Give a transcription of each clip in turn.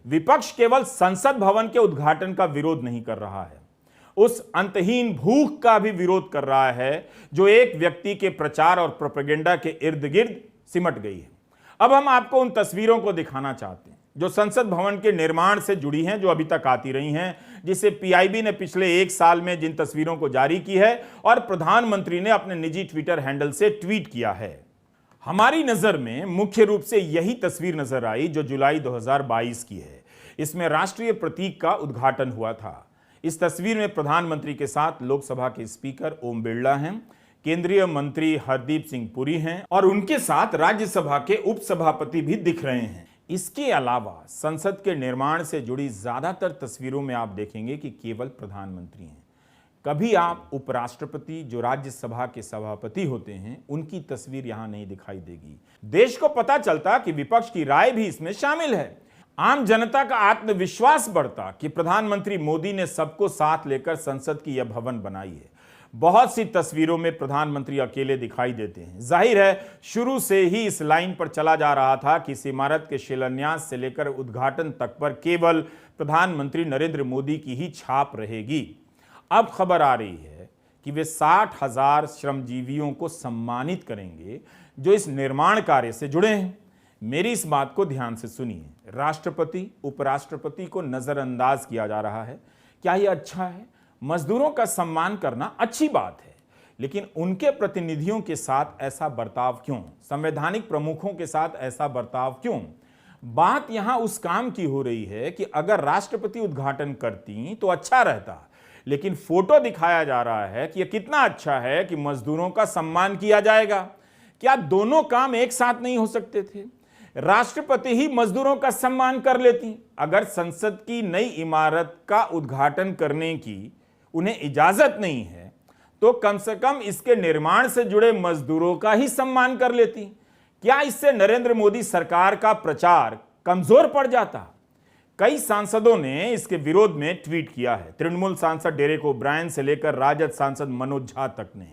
विपक्ष केवल संसद भवन के उद्घाटन का विरोध नहीं कर रहा है, उस अंतहीन भूख का भी विरोध कर रहा है जो एक व्यक्ति के प्रचार और प्रोपेगेंडा के इर्द गिर्द सिमट गई है। अब हम आपको उन तस्वीरों को दिखाना चाहते हैं जो संसद भवन के निर्माण से जुड़ी हैं, जो अभी तक आती रही हैं, जिसे पीआईबी ने पिछले 1 साल में जिन तस्वीरों को जारी की है और प्रधानमंत्री ने अपने निजी ट्विटर हैंडल से ट्वीट किया है। हमारी नजर में मुख्य रूप से यही तस्वीर नजर आई जो जुलाई 2022 की है। इसमें राष्ट्रीय प्रतीक का उद्घाटन हुआ था। इस तस्वीर में प्रधानमंत्री के साथ लोकसभा के स्पीकर ओम बिरला हैं, केंद्रीय मंत्री हरदीप सिंह पुरी हैं और उनके साथ राज्यसभा के उपसभापति भी दिख रहे हैं। इसके अलावा संसद के निर्माण से जुड़ी ज्यादातर तस्वीरों में आप देखेंगे कि केवल प्रधानमंत्री हैं। कभी आप उपराष्ट्रपति जो राज्यसभा के सभापति होते हैं उनकी तस्वीर यहां नहीं दिखाई देगी। देश को पता चलता कि विपक्ष की राय भी इसमें शामिल है। आम जनता का आत्मविश्वास बढ़ता कि प्रधानमंत्री मोदी ने सबको साथ लेकर संसद की यह भवन बनाई है। बहुत सी तस्वीरों में प्रधानमंत्री अकेले दिखाई देते हैं। जाहिर है शुरू से ही इस लाइन पर चला जा रहा था कि इस इमारत के शिलान्यास से लेकर उद्घाटन तक पर केवल प्रधानमंत्री नरेंद्र मोदी की ही छाप रहेगी। अब खबर आ रही है कि वे 60,000 श्रमजीवियों को सम्मानित करेंगे जो इस निर्माण कार्य से जुड़े हैं। मेरी इस बात को ध्यान से सुनिए। राष्ट्रपति उपराष्ट्रपति को नजरअंदाज किया जा रहा है। क्या यह अच्छा है? मजदूरों का सम्मान करना अच्छी बात है, लेकिन उनके प्रतिनिधियों के साथ ऐसा बर्ताव क्यों? संवैधानिक प्रमुखों के साथ ऐसा बर्ताव क्यों? बात यहां उस काम की हो रही है कि अगर राष्ट्रपति उद्घाटन करती तो अच्छा रहता, लेकिन फोटो दिखाया जा रहा है कि यह कितना अच्छा है कि मजदूरों का सम्मान किया जाएगा। क्या दोनों काम एक साथ नहीं हो सकते थे? राष्ट्रपति ही मजदूरों का सम्मान कर लेती। अगर संसद की नई इमारत का उद्घाटन करने की उन्हें इजाजत नहीं है तो कम से कम इसके निर्माण से जुड़े मजदूरों का ही सम्मान कर लेती। क्या इससे नरेंद्र मोदी सरकार का प्रचार कमजोर पड़ जाता? कई सांसदों ने इसके विरोध में ट्वीट किया है। तृणमूल सांसद डेरेक ओब्रायन से लेकर राजद सांसद मनोज झा तक ने।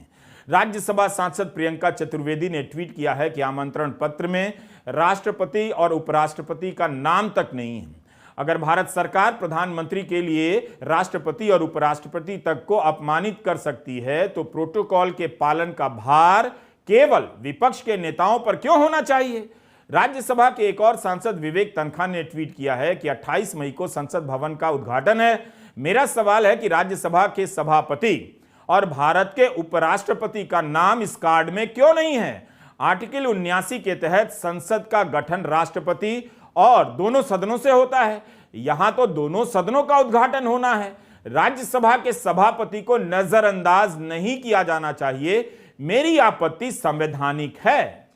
राज्यसभा सांसद प्रियंका चतुर्वेदी ने ट्वीट किया है कि आमंत्रण पत्र में राष्ट्रपति और उपराष्ट्रपति का नाम तक नहीं है। अगर भारत सरकार प्रधानमंत्री के लिए राष्ट्रपति और उपराष्ट्रपति तक को अपमानित कर सकती है तो प्रोटोकॉल के पालन का भार केवल विपक्ष के नेताओं पर क्यों होना चाहिए? राज्यसभा के एक और सांसद विवेक तनखा ने ट्वीट किया है कि 28 मई को संसद भवन का उद्घाटन है। मेरा सवाल है कि राज्यसभा के सभापति और भारत के उपराष्ट्रपति का नाम इस कार्ड में क्यों नहीं है? आर्टिकल 79 के तहत संसद का गठन राष्ट्रपति और दोनों सदनों से होता है। यहां तो दोनों सदनों का उद्घाटन होना है। राज्यसभा के सभापति को नजरअंदाज नहीं किया जाना चाहिए। मेरी आपत्ति संवैधानिक है।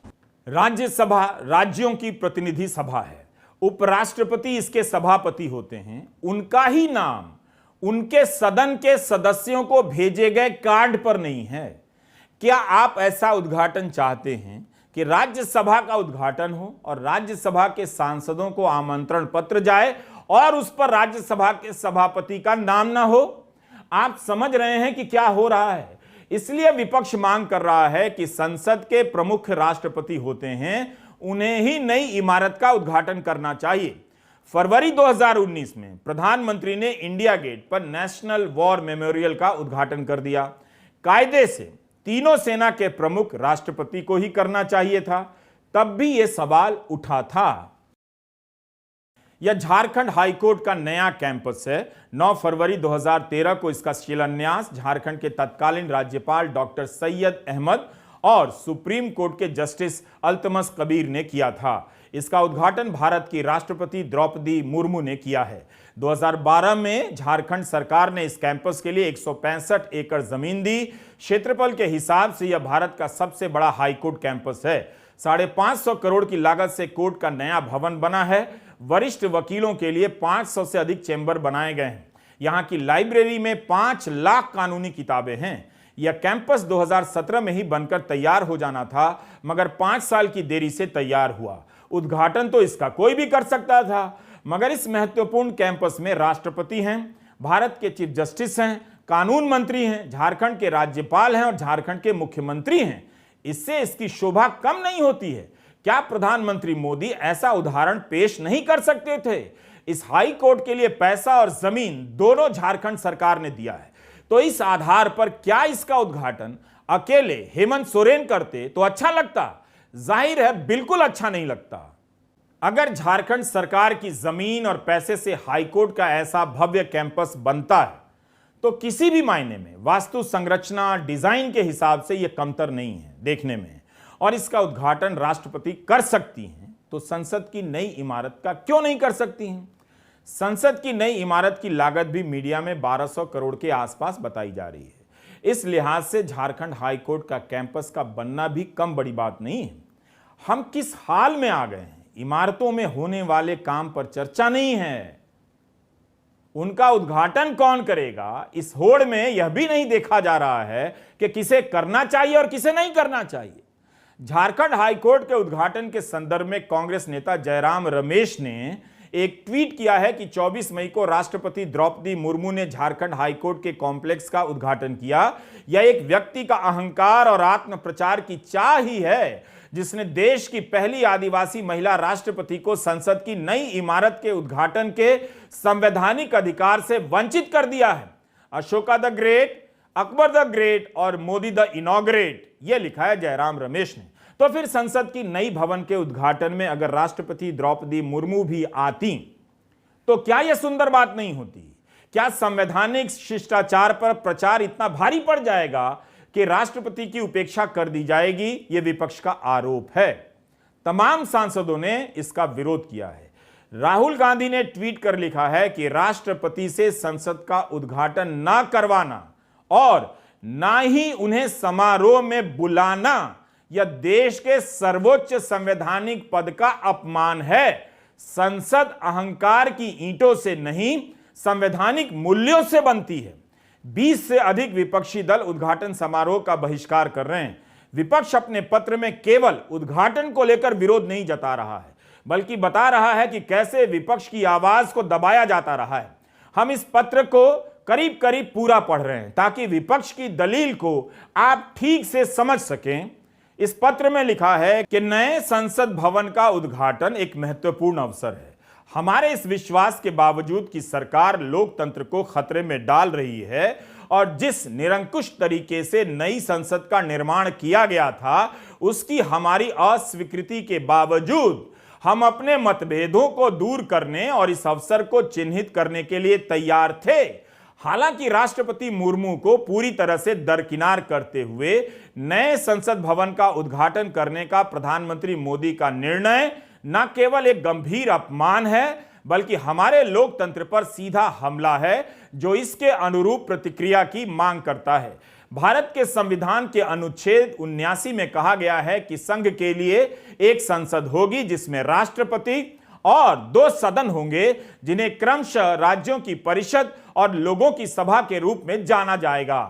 राज्यसभा राज्यों की प्रतिनिधि सभा है। उपराष्ट्रपति इसके सभापति होते हैं। उनका ही नाम उनके सदन के सदस्यों को भेजे गए कार्ड पर नहीं है। क्या आप ऐसा उद्घाटन चाहते हैं कि राज्यसभा का उद्घाटन हो और राज्यसभा के सांसदों को आमंत्रण पत्र जाए और उस पर राज्यसभा के सभापति का नाम ना हो? आप समझ रहे हैं कि क्या हो रहा है। इसलिए विपक्ष मांग कर रहा है कि संसद के प्रमुख राष्ट्रपति होते हैं, उन्हें ही नई इमारत का उद्घाटन करना चाहिए। फरवरी 2019 में प्रधानमंत्री ने इंडिया गेट पर नेशनल वॉर मेमोरियल का उद्घाटन कर दिया। कायदे से तीनों सेना के प्रमुख राष्ट्रपति को ही करना चाहिए था, तब भी यह सवाल उठा था। यह झारखंड हाईकोर्ट का नया कैंपस है। 9 फरवरी 2013 को इसका शिलान्यास झारखंड के तत्कालीन राज्यपाल डॉक्टर सैयद अहमद और सुप्रीम कोर्ट के जस्टिस अल्तमस कबीर ने किया था। इसका उद्घाटन भारत की राष्ट्रपति द्रौपदी मुर्मू ने किया है। 2012 में झारखंड सरकार ने इस कैंपस के लिए 165 एकड़ जमीन दी। क्षेत्रफल के हिसाब से यह भारत का सबसे बड़ा हाईकोर्ट कैंपस है। 550 करोड़ की लागत से कोर्ट का नया भवन बना है। वरिष्ठ वकीलों के लिए 500 से अधिक चेंबर बनाए गए हैं। यहां की लाइब्रेरी में 5 लाख कानूनी किताबें हैं। यह कैंपस 2017 में ही बनकर तैयार हो जाना था, मगर 5 साल की देरी से तैयार हुआ। उद्घाटन तो इसका कोई भी कर सकता था, मगर इस महत्वपूर्ण कैंपस में राष्ट्रपति हैं, भारत के चीफ जस्टिस हैं, कानून मंत्री हैं, झारखंड के राज्यपाल हैं और झारखंड के मुख्यमंत्री हैं। इससे इसकी शोभा कम नहीं होती है। क्या प्रधानमंत्री मोदी ऐसा उदाहरण पेश नहीं कर सकते थे? इस हाई कोर्ट के लिए पैसा और जमीन दोनों झारखंड सरकार ने दिया है। तो इस आधार पर क्या इसका उद्घाटन अकेले हेमंत सोरेन करते तो अच्छा लगता? जाहिर है बिल्कुल अच्छा नहीं लगता। अगर झारखंड सरकार की जमीन और पैसे से हाईकोर्ट का ऐसा भव्य कैंपस बनता है तो किसी भी मायने में वास्तु संरचना डिजाइन के हिसाब से यह कमतर नहीं है देखने में, और इसका उद्घाटन राष्ट्रपति कर सकती हैं, तो संसद की नई इमारत का क्यों नहीं कर सकती हैं? संसद की नई इमारत की लागत भी मीडिया में 1200 करोड़ के आसपास बताई जा रही है। इस लिहाज से झारखंड हाईकोर्ट का कैंपस का बनना भी कम बड़ी बात नहीं है। हम किस हाल में आ गए हैं, इमारतों में होने वाले काम पर चर्चा नहीं है, उनका उद्घाटन कौन करेगा इस होड़ में यह भी नहीं देखा जा रहा है कि किसे करना चाहिए और किसे नहीं करना चाहिए। झारखंड हाईकोर्ट के उद्घाटन के संदर्भ में कांग्रेस नेता जयराम रमेश ने एक ट्वीट किया है कि 24 मई को राष्ट्रपति द्रौपदी मुर्मू ने झारखंड हाईकोर्ट के कॉम्प्लेक्स का उद्घाटन किया। यह एक व्यक्ति का अहंकार और आत्म प्रचार की चाह ही है जिसने देश की पहली आदिवासी महिला राष्ट्रपति को संसद की नई इमारत के उद्घाटन के संवैधानिक अधिकार से वंचित कर दिया है। Ashoka the great, Akbar the great और मोदी द इनॉग्रेट, यह लिखा है जयराम रमेश ने। तो फिर संसद की नई भवन के उद्घाटन में अगर राष्ट्रपति द्रौपदी मुर्मू भी आती तो क्या यह सुंदर बात नहीं होती? क्या संवैधानिक शिष्टाचार पर प्रचार इतना भारी पड़ जाएगा कि राष्ट्रपति की उपेक्षा कर दी जाएगी? यह विपक्ष का आरोप है। तमाम सांसदों ने इसका विरोध किया है। राहुल गांधी ने ट्वीट कर लिखा है कि राष्ट्रपति से संसद का उद्घाटन ना करवाना और ना ही उन्हें समारोह में बुलाना यह देश के सर्वोच्च संवैधानिक पद का अपमान है। संसद अहंकार की ईंटों से नहीं, संवैधानिक मूल्यों से बनती है। 20 से अधिक विपक्षी दल उद्घाटन समारोह का बहिष्कार कर रहे हैं। विपक्ष अपने पत्र में केवल उद्घाटन को लेकर विरोध नहीं जता रहा है, बल्कि बता रहा है कि कैसे विपक्ष की आवाज को दबाया जाता रहा है। हम इस पत्र को करीब करीब पूरा पढ़ रहे हैं ताकि विपक्ष की दलील को आप ठीक से समझ सकें। इस पत्र में लिखा है कि नए संसद भवन का उद्घाटन एक महत्वपूर्ण अवसर है। हमारे इस विश्वास के बावजूद कि सरकार लोकतंत्र को खतरे में डाल रही है और जिस निरंकुश तरीके से नई संसद का निर्माण किया गया था उसकी हमारी अस्वीकृति के बावजूद हम अपने मतभेदों को दूर करने और इस अवसर को चिन्हित करने के लिए तैयार थे। हालांकि राष्ट्रपति मुर्मू को पूरी तरह से दरकिनार करते हुए नए संसद भवन का उद्घाटन करने का प्रधानमंत्री मोदी का निर्णय न केवल एक गंभीर अपमान है बल्कि हमारे लोकतंत्र पर सीधा हमला है जो इसके अनुरूप प्रतिक्रिया की मांग करता है। भारत के संविधान के अनुच्छेद 79 में कहा गया है कि संघ के लिए एक संसद होगी जिसमें राष्ट्रपति और 2 सदन होंगे जिन्हें क्रमशः राज्यों की परिषद और लोगों की सभा के रूप में जाना जाएगा।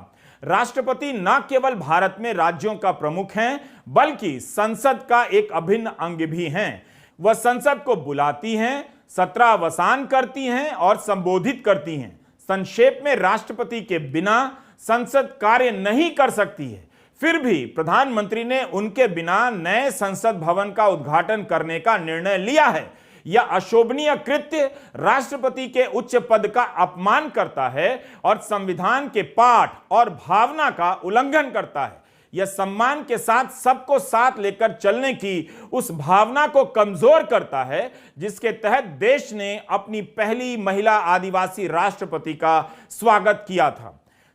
राष्ट्रपति न केवल भारत में राज्यों का प्रमुख हैं बल्कि संसद का एक अभिन्न अंग भी हैं। वह संसद को बुलाती हैं, सत्रावसान करती हैं और संबोधित करती हैं। संक्षेप में राष्ट्रपति के बिना संसद कार्य नहीं कर सकती है। फिर भी प्रधानमंत्री ने उनके बिना नए संसद भवन का उद्घाटन करने का निर्णय लिया है। यह अशोभनीय कृत्य राष्ट्रपति के उच्च पद का अपमान करता है और संविधान के पाठ और भावना का उल्लंघन करता है। यह सम्मान के साथ सबको साथ लेकर चलने की उस भावना को कमजोर करता है जिसके तहत देश ने अपनी पहली महिला आदिवासी राष्ट्रपति का स्वागत किया था।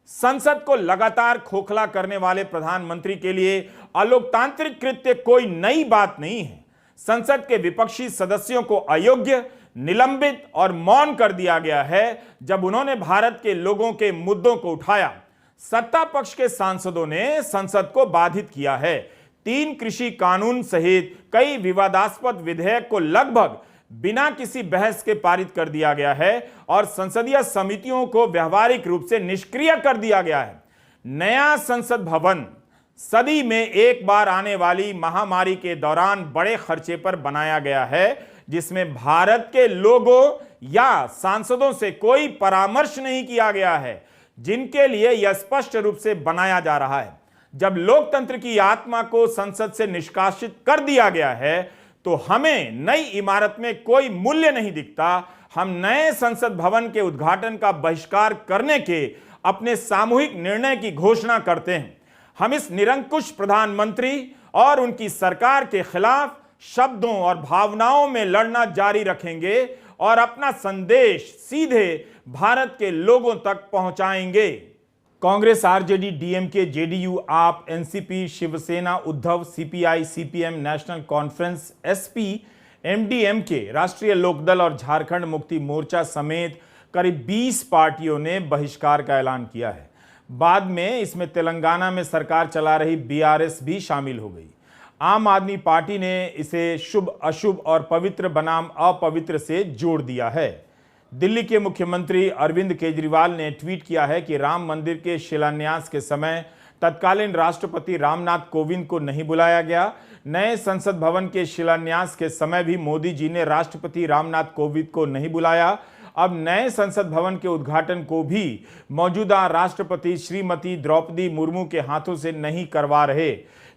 संसद को लगातार खोखला करने वाले प्रधानमंत्री के लिए अलोकतांत्रिक कृत्य कोई नई बात नहीं है। संसद के विपक्षी सदस्यों को अयोग्य, निलंबित और मौन कर दिया गया है जब उन्होंने भारत के लोगों के मुद्दों को उठाया। सत्ता पक्ष के सांसदों ने संसद को बाधित किया है। 3 कृषि कानून सहित कई विवादास्पद विधेयक को लगभग बिना किसी बहस के पारित कर दिया गया है और संसदीय समितियों को व्यावहारिक रूप से निष्क्रिय कर दिया गया है। नया संसद भवन सदी में एक बार आने वाली महामारी के दौरान बड़े खर्चे पर बनाया गया है जिसमें भारत के लोगों या सांसदों से कोई परामर्श नहीं किया गया है जिनके लिए यह स्पष्ट रूप से बनाया जा रहा है। जब लोकतंत्र की आत्मा को संसद से निष्कासित कर दिया गया है तो हमें नई इमारत में कोई मूल्य नहीं दिखता। हम नए संसद भवन के उद्घाटन का बहिष्कार करने के अपने सामूहिक निर्णय की घोषणा करते हैं। हम इस निरंकुश प्रधानमंत्री और उनकी सरकार के खिलाफ शब्दों और भावनाओं में लड़ना जारी रखेंगे और अपना संदेश सीधे भारत के लोगों तक पहुंचाएंगे। Congress, RJD, DMK, JDU, AAP, NCP, Shiv Sena, Uddhav, CPI, CPM, National Conference, SP, MDMK, Rashtriya Lok Dal और झारखंड मुक्ति मोर्चा समेत करीब 20 पार्टियों ने बहिष्कार का ऐलान किया है। बाद में इसमें तेलंगाना में सरकार चला रही बीआरएस भी शामिल हो गई। आम आदमी पार्टी ने इसे शुभ अशुभ और पवित्र बनाम अपवित्र से जोड़ दिया है। दिल्ली के मुख्यमंत्री अरविंद केजरीवाल ने ट्वीट किया है कि राम मंदिर के शिलान्यास के समय तत्कालीन राष्ट्रपति रामनाथ कोविंद को नहीं बुलाया गया। नए संसद भवन के शिलान्यास के समय भी मोदी जी ने राष्ट्रपति रामनाथ कोविंद को नहीं बुलाया। अब नए संसद भवन के उद्घाटन को भी मौजूदा राष्ट्रपति श्रीमती द्रौपदी मुर्मू के हाथों से नहीं करवा रहे।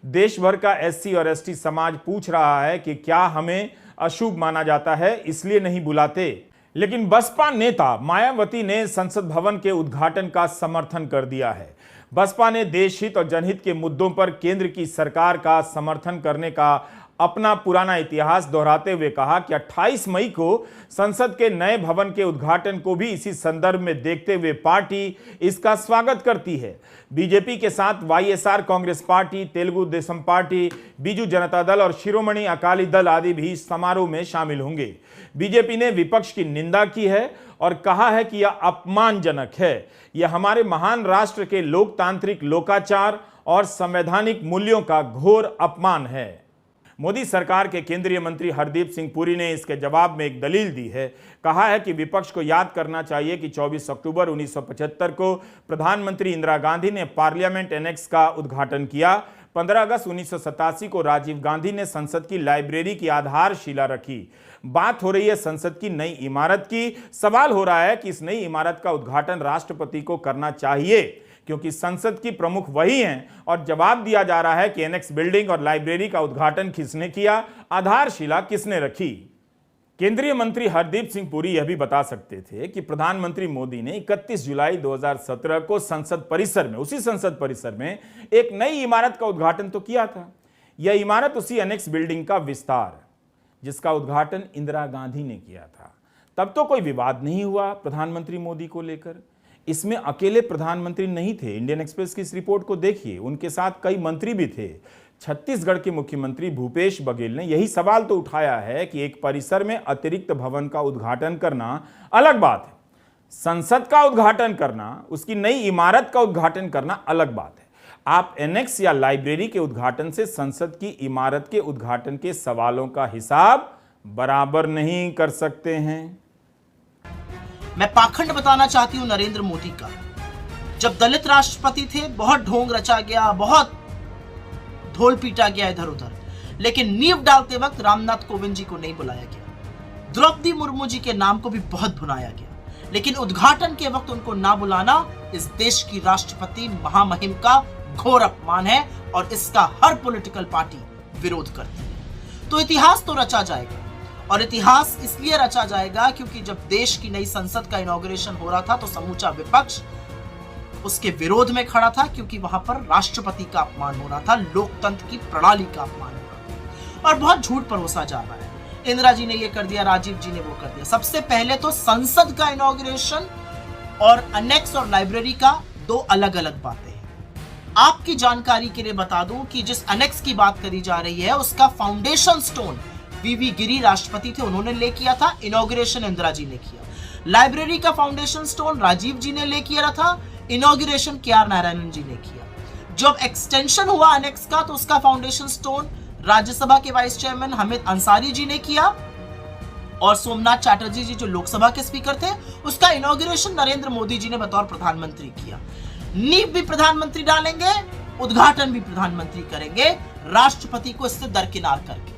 देश भर का एससी और एसटी समाज पूछ रहा है कि क्या हमें अशुभ माना जाता है, इसलिए नहीं बुलाते। लेकिन बसपा नेता मायावती ने संसद भवन के उद्घाटन का समर्थन कर दिया है। बसपा ने देश हित और जनहित के मुद्दों पर केंद्र की सरकार का समर्थन करने का अपना पुराना इतिहास दोहराते हुए कहा कि 28 मई को संसद के नए भवन के उद्घाटन को भी इसी संदर्भ में देखते हुए पार्टी इसका स्वागत करती है। बीजेपी के साथ YSR Congress party, Telugu Desam party, Biju Janata Dal और शिरोमणि अकाली दल आदि भी इस समारोह में शामिल होंगे। बीजेपी ने विपक्ष की निंदा की है और कहा है कि यह अपमानजनक है। यह हमारे महान राष्ट्र के लोकतांत्रिक लोकाचार और संवैधानिक मूल्यों का घोर अपमान है। मोदी सरकार के केंद्रीय मंत्री हरदीप सिंह पुरी ने इसके जवाब में एक दलील दी है। कहा है कि विपक्ष को याद करना चाहिए कि 24 अक्टूबर 1975 को प्रधानमंत्री इंदिरा गांधी ने पार्लियामेंट एनेक्स का उद्घाटन किया। 15 अगस्त 1987 को राजीव गांधी ने संसद की लाइब्रेरी की आधारशिला रखी। बात हो रही है संसद की नई इमारत की। सवाल हो रहा है कि इस नई इमारत का उद्घाटन राष्ट्रपति को करना चाहिए, क्योंकि संसद की प्रमुख वही हैं, और जवाब दिया जा रहा है कि एनेक्स बिल्डिंग और लाइब्रेरी का उद्घाटन किसने किया, आधारशिला किसने रखी। केंद्रीय मंत्री हरदीप सिंह पुरी यह भी बता सकते थे कि प्रधानमंत्री मोदी ने 31 जुलाई 2017 को संसद परिसर में, उसी संसद परिसर में एक नई इमारत का उद्घाटन तो किया था। यह इमारत उसी एनेक्स बिल्डिंग का विस्तार, जिसका उद्घाटन इंदिरा गांधी ने किया था। तब तो कोई विवाद नहीं हुआ प्रधानमंत्री मोदी को लेकर। इसमें अकेले प्रधानमंत्री नहीं थे। इंडियन एक्सप्रेस की इस रिपोर्ट को देखिए, उनके साथ कई मंत्री भी थे। छत्तीसगढ़ के मुख्यमंत्री भूपेश बघेल ने यही सवाल तो उठाया है कि एक परिसर में अतिरिक्त भवन का उद्घाटन करना अलग बात है, संसद का उद्घाटन करना, उसकी नई इमारत का उद्घाटन करना अलग बात है। आप एनेक्स या लाइब्रेरी के उद्घाटन से संसद की इमारत के उद्घाटन के सवालों का हिसाब बराबर नहीं कर सकते हैं। मैं पाखंड बताना चाहती हूं नरेंद्र मोदी का। जब दलित राष्ट्रपति थे, बहुत ढोंग रचा गया, बहुत ढोल पीटा गया इधर उधर, लेकिन नींव डालते वक्त रामनाथ कोविंद जी को नहीं बुलाया गया। द्रौपदी मुर्मू जी के नाम को भी बहुत भुनाया गया, लेकिन उद्घाटन के वक्त उनको ना बुलाना इस देश की राष्ट्रपति महामहिम का घोर अपमान है और इसका हर पॉलिटिकल पार्टी विरोध करती है। तो इतिहास तो रचा जाएगा, और इतिहास इसलिए रचा जाएगा क्योंकि जब देश की नई संसद का इनॉग्रेशन हो रहा था तो समूचा विपक्ष उसके विरोध में खड़ा था, क्योंकि वहां पर राष्ट्रपति का अपमान हो रहा था, लोकतंत्र की प्रणाली का अपमान हो रहा था, और बहुत झूठ परोसा जा रहा है। इंदिरा जी ने ये कर दिया, राजीव जी ने वो कर दिया। सबसे पहले तो संसद का इनॉग्रेशन और एनेक्स और लाइब्रेरी का दो अलग अलग बातें हैं। आपकी जानकारी के लिए बता दूं कि जिस एनेक्स की बात करी जा रही है उसका फाउंडेशन स्टोन वीवी गिरी राष्ट्रपति थे, उन्होंने ले किया था। इनॉग्रेशन इंदिरा जी ने किया। लाइब्रेरी का फाउंडेशन स्टोन राजीव जी ने ले किया था, इनॉग्रेशन केआर नारायणन जी ने किया। जब एक्सटेंशन हुआ एनेक्स का तो उसका फाउंडेशन स्टोन राज्यसभा के वाइस चेयरमैन हामिद अंसारी जी ने किया, और सोमनाथ चैटर्जी जी जो लोकसभा के स्पीकर थे, उसका इनॉग्रेशन नरेंद्र मोदी जी ने बतौर प्रधानमंत्री किया। नींव भी प्रधानमंत्री डालेंगे, उद्घाटन भी प्रधानमंत्री करेंगे, राष्ट्रपति को इससे दरकिनार करके।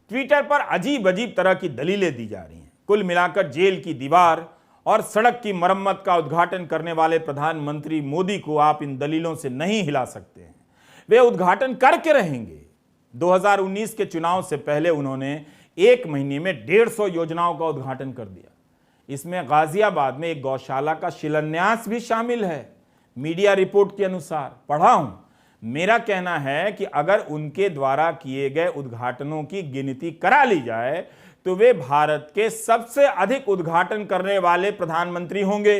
ट्विटर पर अजीब अजीब तरह की दलीलें दी जा रही हैं। कुल मिलाकर जेल की दीवार और सड़क की मरम्मत का उद्घाटन करने वाले प्रधानमंत्री मोदी को आप इन दलीलों से नहीं हिला सकते हैं। वे उद्घाटन करके रहेंगे। 2019 के चुनाव से पहले उन्होंने एक महीने में 150 योजनाओं का उद्घाटन कर दिया। इसमें गाजियाबाद में एक गौशाला का शिलान्यास भी शामिल है। मीडिया रिपोर्ट के अनुसार पढ़ा हूं। मेरा कहना है कि अगर उनके द्वारा किए गए उद्घाटनों की गिनती करा ली जाए तो वे भारत के सबसे अधिक उद्घाटन करने वाले प्रधानमंत्री होंगे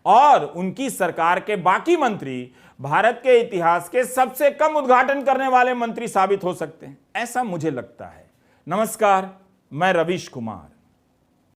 और उनकी सरकार के बाकी मंत्री भारत के इतिहास के सबसे कम उद्घाटन करने वाले मंत्री साबित हो सकते हैं, ऐसा मुझे लगता है। नमस्कार, मैं रवीश कुमार।